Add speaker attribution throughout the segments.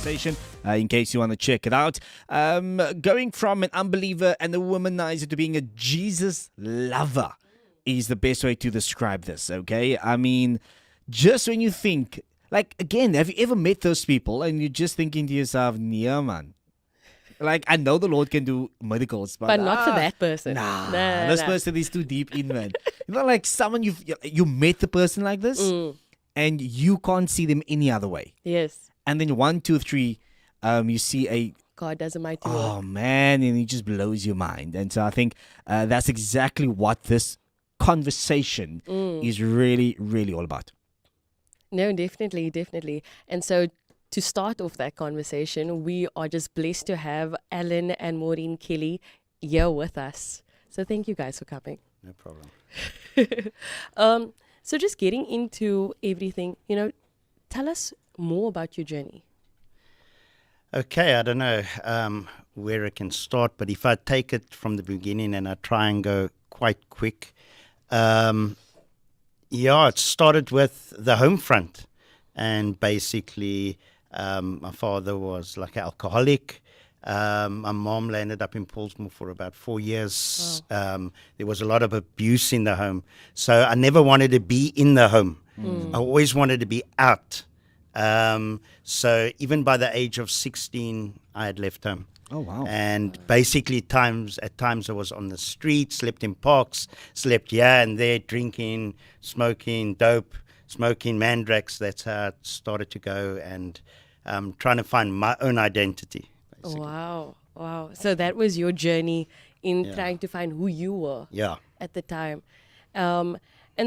Speaker 1: conversation in case you want to check it out. Going from an unbeliever and a womanizer to being a Jesus lover is the best way to describe this, okay? I mean, just when you think, like, again, have you ever met those people and you're just thinking to yourself, yeah, man. Like, I know the Lord can do miracles, but
Speaker 2: not for that person.
Speaker 1: This person is too deep in, man. You know, like someone you met the person like this, and you can't see them any other way.
Speaker 2: Yes.
Speaker 1: And then 1, 2, 3, you see a
Speaker 2: God does a mighty work.
Speaker 1: oh man, and it just blows your mind. And so I think that's exactly what this conversation is really, really all about.
Speaker 2: No, definitely. And so to start off that conversation, we are just blessed to have Alan and Maureen Kelly here with us. So thank you guys for coming.
Speaker 3: No problem.
Speaker 2: So just getting into everything, tell us more about your journey.
Speaker 3: Okay, I don't know where I can start, but if I take it from the beginning and I try and go quite quick, it started with the home front. And basically, my father was like an alcoholic. My mom landed up in Paulsmoor for about 4 years. Wow. There was a lot of abuse in the home. So I never wanted to be in the home. I always wanted to be out. So even by the age of 16, I had left home.
Speaker 1: Oh, wow.
Speaker 3: And basically at times I was on the street, slept in parks, slept here and there, drinking, smoking dope, smoking mandrax. That's how it started to go, and trying to find my own identity. Basically.
Speaker 2: Wow. So that was your journey in trying to find who you were at the time. And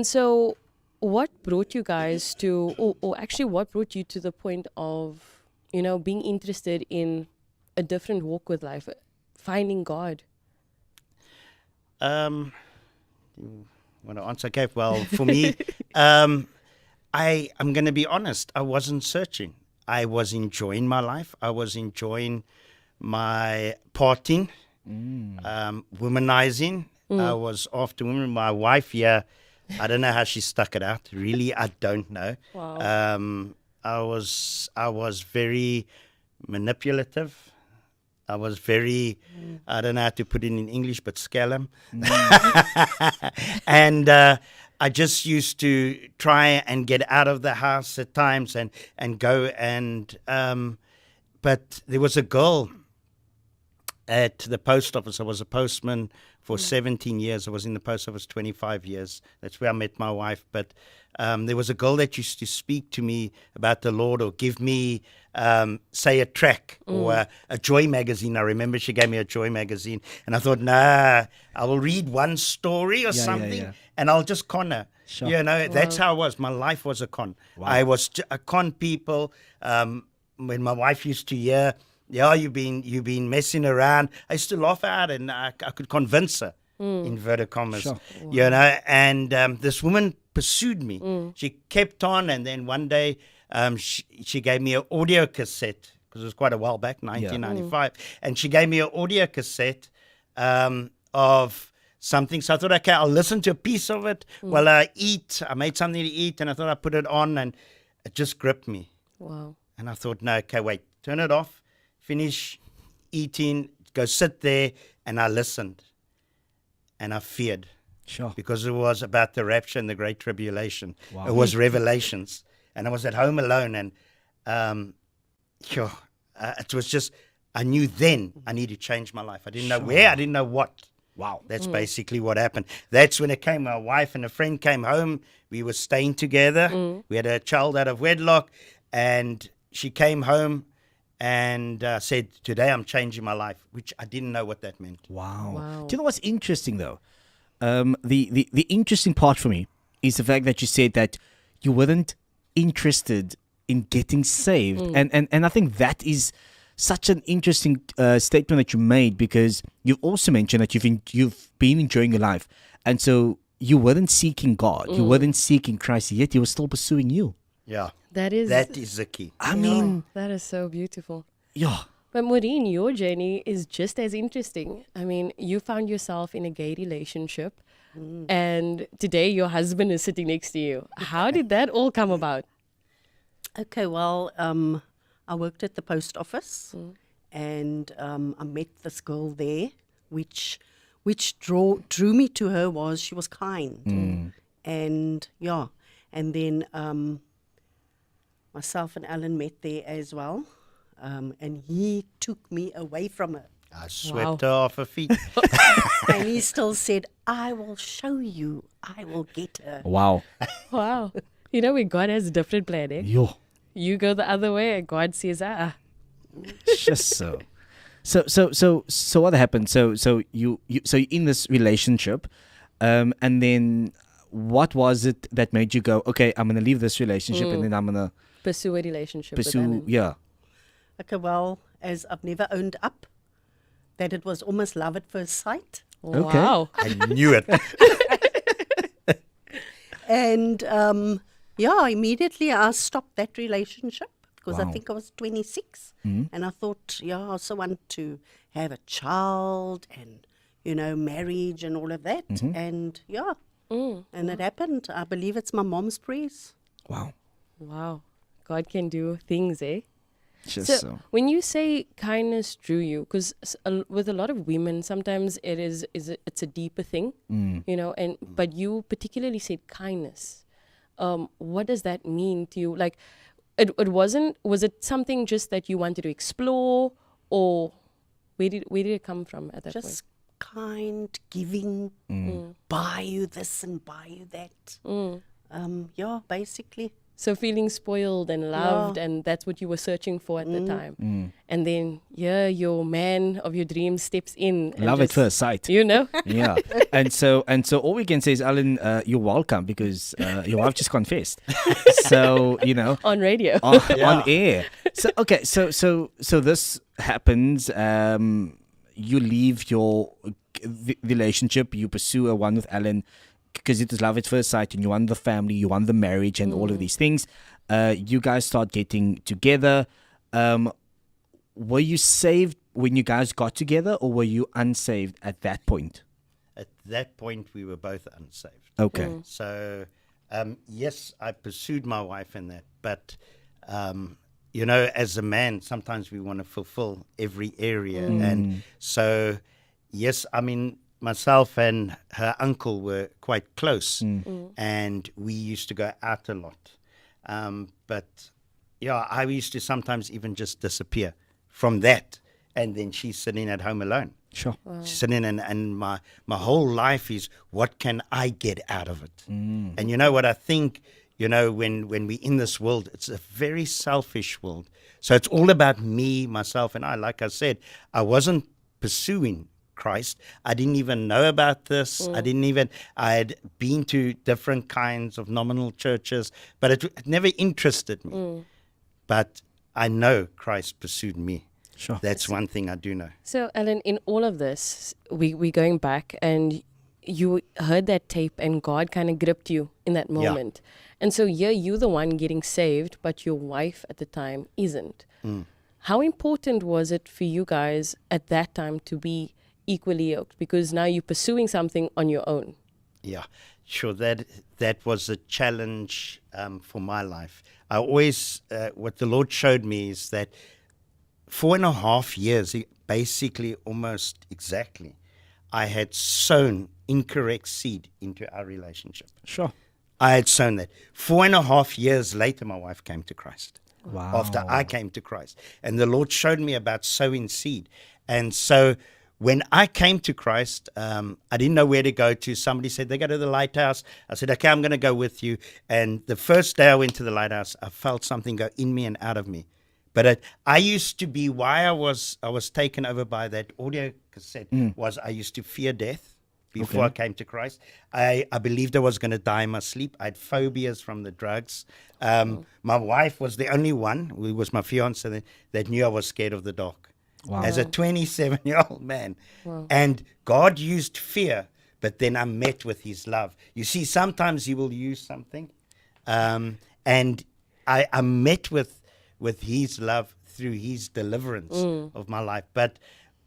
Speaker 2: so what brought you guys to, or actually what brought you to the point of, being interested in a different walk with life, finding God?
Speaker 3: You want to answer? Okay, well, for me, I'm going to be honest. I wasn't searching. I was enjoying my life. I was enjoying my partying, womanizing. I was after women. My wife, I don't know how she stuck it out. Really, I don't know.
Speaker 2: Wow.
Speaker 3: I was very manipulative. I was very, I don't know how to put it in English, but scallum. And I just used to try and get out of the house at times and go and, but there was a girl at the post office. I was a postman for 17 years. I was in the post office 25 years. That's where I met my wife. But there was a girl that used to speak to me about the Lord or give me, say, a track or a Joy magazine. I remember she gave me a Joy magazine. And I thought, I will read one story or something and I'll just con her.
Speaker 1: Sure.
Speaker 3: That's how I was. My life was a con. Wow. I was a con people. When my wife used to hear, you've been messing around, I used to laugh at her and I could convince her, inverted commas,
Speaker 1: sure.
Speaker 3: And this woman pursued me. She kept on, and then one day she gave me an audio cassette, because it was quite a while back, 1995, and she gave me an audio cassette of something. So I thought, okay, I'll listen to a piece of it while I eat. I made something to eat, and I thought I'd put it on, and it just gripped me.
Speaker 2: Wow.
Speaker 3: And I thought, no, okay, wait, turn it off, finish eating, go sit there, and I listened. And I feared.
Speaker 1: Sure.
Speaker 3: Because it was about the rapture and the Great Tribulation.
Speaker 1: Wow.
Speaker 3: It was Revelations. And I was at home alone, and it was just, I knew then I needed to change my life. I didn't know where, I didn't know what.
Speaker 1: Wow.
Speaker 3: That's basically what happened. That's when it came. My wife and a friend came home. We were staying together. We had a child out of wedlock, and she came home and said, today I'm changing my life, which I didn't know what that meant.
Speaker 1: Wow. Do you know what's interesting, though? The interesting part for me is the fact that you said that you weren't interested in getting saved. And I think that is such an interesting statement that you made, because you've also mentioned that you've been enjoying your life. And so you weren't seeking God. You weren't seeking Christ, yet He was still pursuing you.
Speaker 3: Yeah.
Speaker 2: That is
Speaker 3: the key.
Speaker 1: I mean,
Speaker 2: that is so beautiful.
Speaker 1: Yeah.
Speaker 2: But Maureen, your journey is just as interesting. I mean, you found yourself in a gay relationship, and today your husband is sitting next to you. How did that all come about?
Speaker 4: Okay, well, I worked at the post office, and I met this girl there, which drew me to her was she was kind, and yeah, and then myself and Alan met there as well, and he took me away from her.
Speaker 3: I swept her off her feet.
Speaker 4: And he still said, I will show you. I will get her.
Speaker 1: Wow.
Speaker 2: Wow. You know, when God has a different plan, eh?
Speaker 1: Yo.
Speaker 2: You go the other way and God says,
Speaker 1: Just so. So what happened? So you're in this relationship, and then what was it that made you go, okay, I'm gonna leave this relationship and then I'm gonna
Speaker 2: pursue a relationship with
Speaker 1: pursue,
Speaker 2: Alan.
Speaker 1: yeah.
Speaker 4: Okay, well, as I've never owned up, that it was almost love at first sight.
Speaker 1: Okay.
Speaker 2: Wow.
Speaker 3: I knew it.
Speaker 4: And immediately I stopped that relationship because I
Speaker 1: Wow.
Speaker 4: think I was 26. And I thought, I also want to have a child and, marriage and all of that. And and it happened. I believe it's my mom's prayers.
Speaker 1: Wow.
Speaker 2: Wow. God can do things, eh?
Speaker 1: Just so.
Speaker 2: When you say kindness drew you, because with a lot of women, sometimes it's a deeper thing, but you particularly said kindness. What does that mean to you? Like, was it something just that you wanted to explore, or where did it come from at that point?
Speaker 4: Just kind, giving, buy you this and buy you that. Basically.
Speaker 2: So feeling spoiled and loved, and that's what you were searching for at the time. And then, your man of your dreams steps in. And
Speaker 1: Love at first sight. Yeah. And so all we can say is, Alan, you're welcome, because your wife just confessed. So,
Speaker 2: on radio.
Speaker 1: on air. So okay, so this happens. You leave your relationship, you pursue a one with Alan, because it is love at first sight, and you want the family, you want the marriage, and all of these things. You guys start getting together. Were you saved when you guys got together, or were you unsaved at that point?
Speaker 3: At that point, we were both unsaved.
Speaker 1: Okay.
Speaker 3: So, yes, I pursued my wife in that. But, as a man, sometimes we want to fulfill every area. And so, yes, I mean, myself and her uncle were quite close, and we used to go out a lot. But I used to sometimes even just disappear from that, and then she's sitting at home alone.
Speaker 1: Sure.
Speaker 3: She's sitting, and my whole life is, what can I get out of it? And you know what I think? When we're in this world, it's a very selfish world. So it's all about me, myself, and I. Like I said, I wasn't pursuing Christ. I didn't even know about this. I had been to different kinds of nominal churches, but it never interested me. But I know Christ pursued me.
Speaker 1: Sure.
Speaker 3: That's one thing I do know.
Speaker 2: So, Alan, in all of this, we're going back, and you heard that tape, and God kind of gripped you in that moment. And so, you're the one getting saved, but your wife at the time isn't. How important was it for you guys at that time to be equally yoked, because now you're pursuing something on your own?
Speaker 3: Yeah, sure. That was a challenge for my life. I always, what the Lord showed me is that 4.5 years, basically almost exactly, I had sown incorrect seed into our relationship.
Speaker 1: Sure.
Speaker 3: I had sown that. 4.5 years later, my wife came to Christ.
Speaker 1: Wow.
Speaker 3: After I came to Christ. And the Lord showed me about sowing seed. And so when I came to Christ, I didn't know where to go to. Somebody said, they go to the lighthouse. I said, okay, I'm going to go with you. And the first day I went to the lighthouse, I felt something go in me and out of me. But I used to be, why I was taken over by that audio cassette, was I used to fear death before I came to Christ. I believed I was going to die in my sleep. I had phobias from the drugs. My wife was the only one, who was my fiance, that knew I was scared of the dark.
Speaker 1: Wow.
Speaker 3: As a 27-year-old man. Wow. And God used fear, but then I met with his love. You see, sometimes he will use something. And I met with his love through his deliverance of my life. But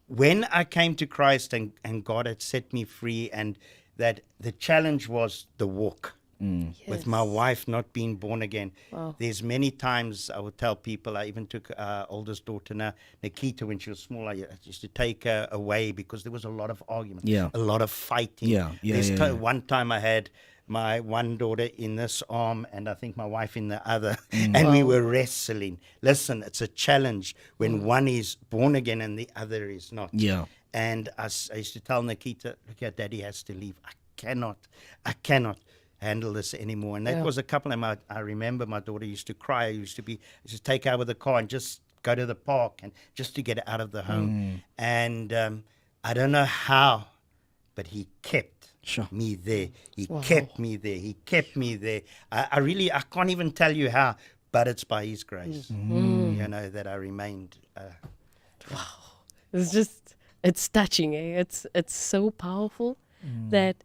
Speaker 3: when I came to Christ and God had set me free, and that the challenge was the walk. with my wife not being born again.
Speaker 2: Wow.
Speaker 3: There's many times I would tell people, I even took our oldest daughter now, Nikita, when she was small, I used to take her away because there was a lot of argument, a lot of fighting. One time I had my one daughter in this arm and I think my wife in the other, and we were wrestling. Listen, it's a challenge when one is born again and the other is not. And I used to tell Nikita, look here, Daddy has to leave. I cannot handle this anymore. And that was a couple of I remember my daughter used to cry. I used to take her out with the car and just go to the park and just to get out of the home. And I don't know how, but he kept me there. He kept me there. He kept me there. I can't even tell you how, but it's by his grace, that I remained.
Speaker 2: It's touching, eh? It's so powerful that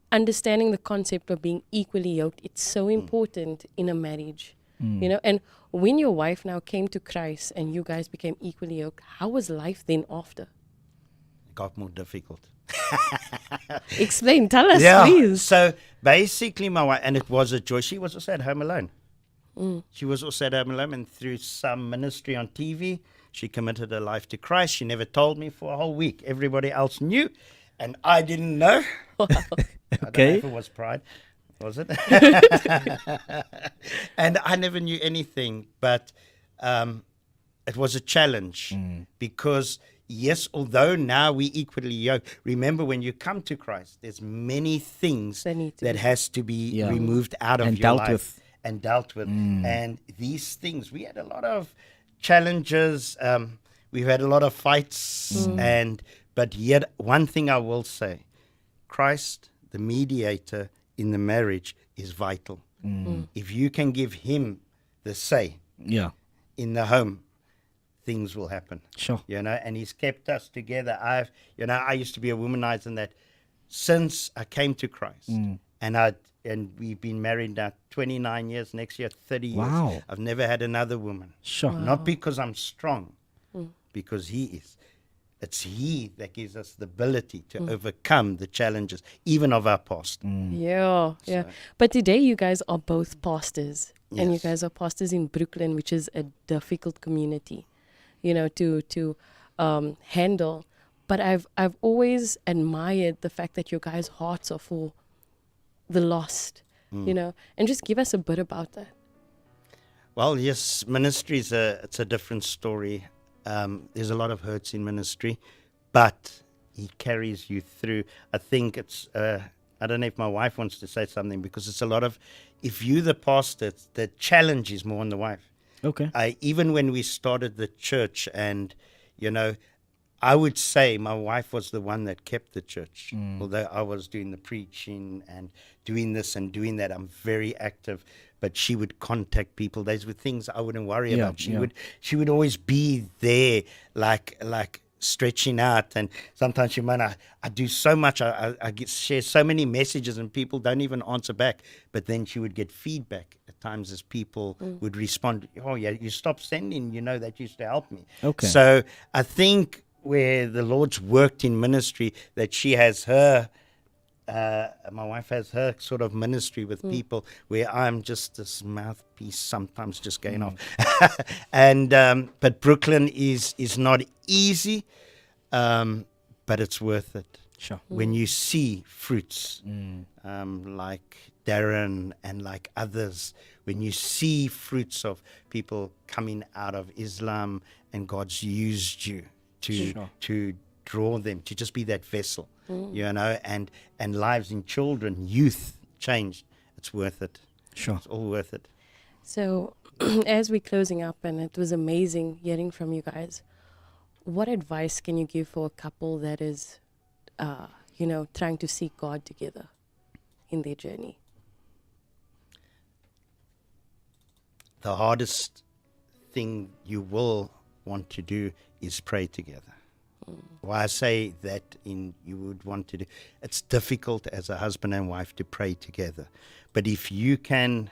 Speaker 2: understanding the concept of being equally yoked, it's so important in a marriage, and when your wife now came to Christ and you guys became equally yoked, how was life then after?
Speaker 3: It got more difficult.
Speaker 2: Explain, tell us, please.
Speaker 3: So basically my wife, and it was a joy, she was also at home alone. She was also at home alone, and through some ministry on TV, she committed her life to Christ. She never told me for a whole week. Everybody else knew, and I didn't know. I don't know if it was pride, was it? And I never knew anything, but it was a challenge because, yes, although now we equally yoked, remember when you come to Christ, there's many things that has to be removed out of your life and dealt with. And these things, we had a lot of challenges. We've had a lot of fights, but yet one thing I will say, Christ, the mediator in the marriage, is vital. If you can give him the say in the home, things will happen. And he's kept us together. I used to be a womaniser, and that since I came to Christ, and we've been married now 29 years, next year 30 years. I've never had another woman. Not because I'm strong, because he is. It's he that gives us the ability to overcome the challenges, even of our past.
Speaker 2: But today you guys are both pastors, and you guys are pastors in Brooklyn, which is a difficult community, to handle. But I've always admired the fact that your guys' hearts are for the lost, and just give us a bit about that.
Speaker 3: Well, yes, ministry it's a different story. There's a lot of hurts in ministry, but he carries you through. I think it's, I don't know if my wife wants to say something, because it's a lot of, if you're the pastor, the challenge is more on the wife. Even when we started the church, and, I would say my wife was the one that kept the church. Although I was doing the preaching and doing this and doing that, I'm very active. But she would contact people. Those were things I wouldn't worry about. She would always be there, like stretching out. And sometimes she might, I do so much. I share so many messages, and people don't even answer back. But then she would get feedback at times as people would respond. Oh yeah, you stopped sending. That used to help me. So I think where the Lord's worked in ministry, that she has her. My wife has her sort of ministry with people, where I'm just this mouthpiece, sometimes just going off. And but Brooklyn is not easy, but it's worth it. When you see fruits like Darren and like others, when you see fruits of people coming out of Islam, and God's used you to draw them, to just be that vessel, and lives in children, youth changed. It's worth it. It's all worth it.
Speaker 2: So as we're closing up, and it was amazing hearing from you guys, what advice can you give for a couple that is, trying to seek God together in their journey?
Speaker 3: The hardest thing you will want to do is pray together. Why I say that you would want to do, it's difficult as a husband and wife to pray together. But if you can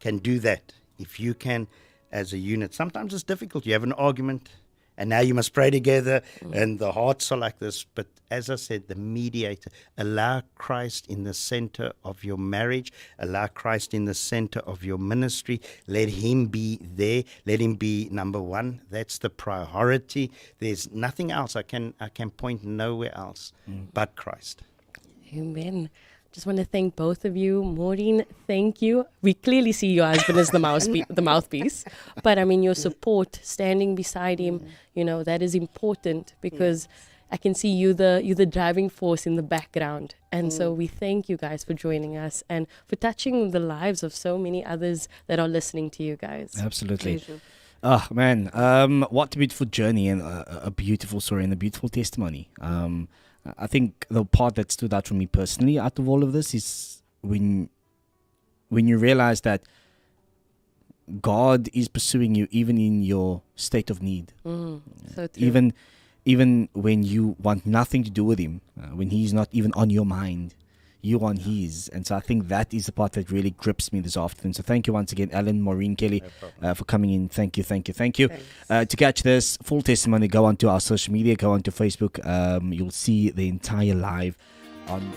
Speaker 3: do that, if you can as a unit, sometimes it's difficult. You have an argument and now you must pray together, and the hearts are like this. But as I said, the mediator, allow Christ in the center of your marriage, allow Christ in the center of your ministry. Let him be there. Let him be number one. That's the priority. There's nothing else. I can point nowhere else but Christ.
Speaker 2: Amen. Just want to thank both of you. Maureen, thank you. We clearly see your husband as the mouthpiece. But I mean, your support, standing beside him, that is important, because I can see you the driving force in the background. And so we thank you guys for joining us and for touching the lives of so many others that are listening to you guys.
Speaker 1: Absolutely. Oh, man. What a beautiful journey, and a beautiful story and a beautiful testimony. I think the part that stood out for me personally out of all of this is when you realize that God is pursuing you even in your state of need.
Speaker 2: So true.
Speaker 1: Even when you want nothing to do with him, when he's not even on your mind, you on his. And so I think that is the part that really grips me this afternoon. So thank you once again, Alan, Maureen, Kelly, for coming in. Thank you. To catch this full testimony, go onto our social media, go onto Facebook. You'll see the entire live on